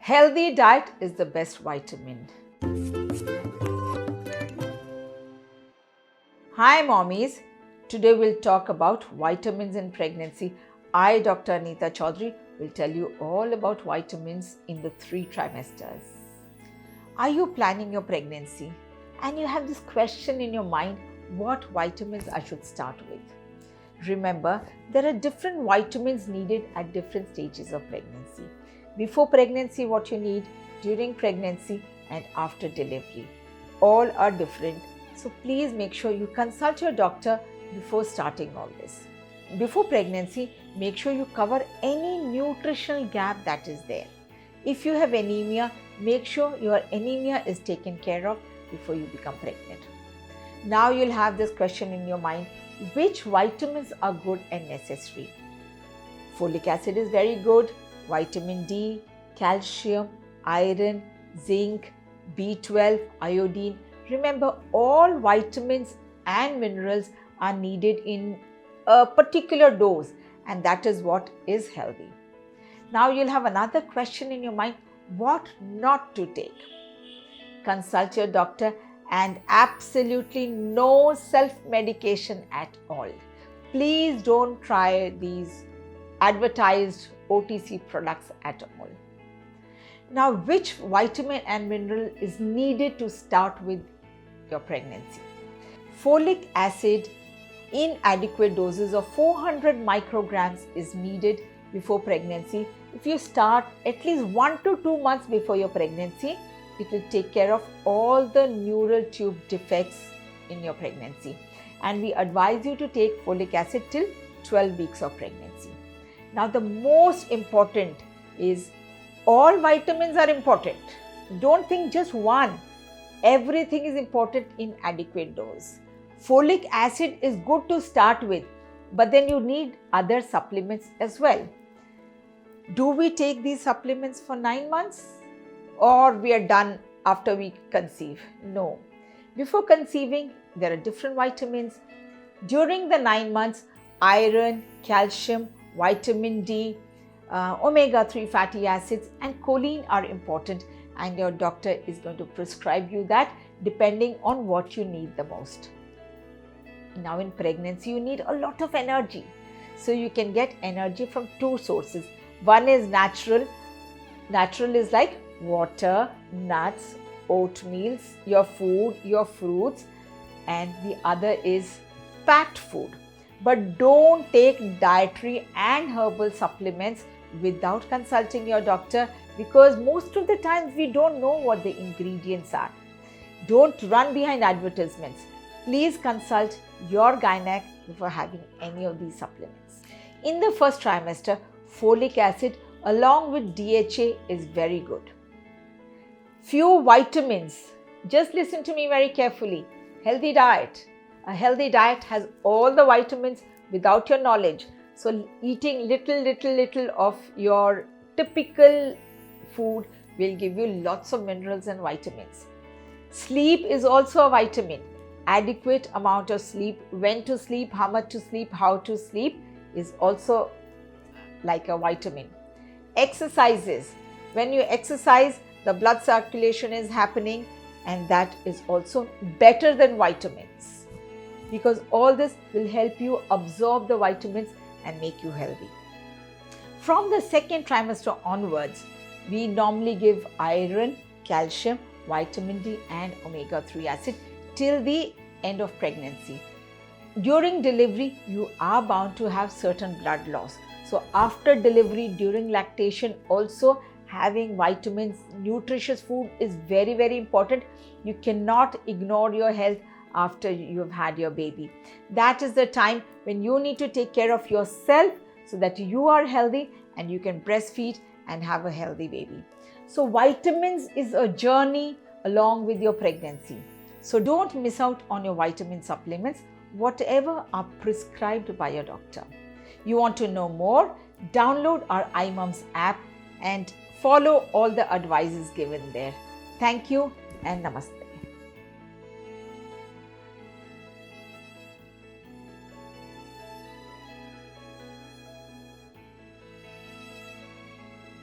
Healthy diet is the best vitamin. Hi mommies, today we'll talk about vitamins in pregnancy. I, Dr. Anitha Chaudhary, will tell you all about vitamins in the 3 trimesters. Are you planning your pregnancy and you have this question in your mind, what vitamins I should start with? Remember, there are different vitamins needed at different stages of pregnancy. Before pregnancy, what you need, during pregnancy and after delivery. All are different. So please make sure you consult your doctor before starting all this. Before pregnancy, make sure you cover any nutritional gap that is there. If you have anemia, make sure your anemia is taken care of before you become pregnant. Now you'll have this question in your mind, which vitamins are good and necessary? Folic acid is very good, vitamin D, calcium, iron, zinc, B12, iodine. Remember, all vitamins and minerals are needed in a particular dose, and that is what is healthy. Now you'll have another question in your mind, what not to take? Consult your doctor and absolutely no self-medication at all. Please don't try these advertised OTC products at all. Now, which vitamin and mineral is needed to start with your pregnancy? Folic acid in adequate doses of 400 micrograms is needed before pregnancy. If you start at least 1 to 2 months before your pregnancy, it will take care of all the neural tube defects in your pregnancy. And we advise you to take folic acid till 12 weeks of pregnancy. Now, the most important is all vitamins are important. Don't think just one. Everything is important in adequate dose. Folic acid is good to start with, but then you need other supplements as well. Do we take these supplements for 9 months or we are done after we conceive? No. Before conceiving, there are different vitamins. During the 9 months, iron, calcium, vitamin D, omega-3 fatty acids and choline are important, and your doctor is going to prescribe you that depending on what you need the most. Now in pregnancy, you need a lot of energy. So you can get energy from 2 sources. One is natural. Natural is like water, nuts, oatmeal, your food, your fruits, and the other is packed food. But don't take dietary and herbal supplements without consulting your doctor, because most of the times we don't know what the ingredients are. Don't run behind advertisements. Please consult your gynec before having any of these supplements. In the first trimester, folic acid along with DHA is very good. Few vitamins. Just listen to me very carefully. Healthy diet. A healthy diet has all the vitamins without your knowledge. So eating little of your typical food will give you lots of minerals and vitamins. Sleep is also a vitamin. Adequate amount of sleep, when to sleep, how much to sleep, how to sleep is also like a vitamin. Exercises. When you exercise, the blood circulation is happening, and that is also better than vitamins, because all this will help you absorb the vitamins and make you healthy. From the 2nd trimester onwards, we normally give iron, calcium, vitamin D and omega-3 acid till the end of pregnancy. During delivery, you are bound to have certain blood loss. So after delivery, during lactation, also having vitamins, nutritious food is very, very important. You cannot ignore your health after you've had your baby. That is the time when you need to take care of yourself so that you are healthy and you can breastfeed and have a healthy baby. So vitamins is a journey along with your pregnancy. So don't miss out on your vitamin supplements, whatever are prescribed by your doctor. You want to know more? Download our iMumz app and follow all the advices given there. Thank you and namaste.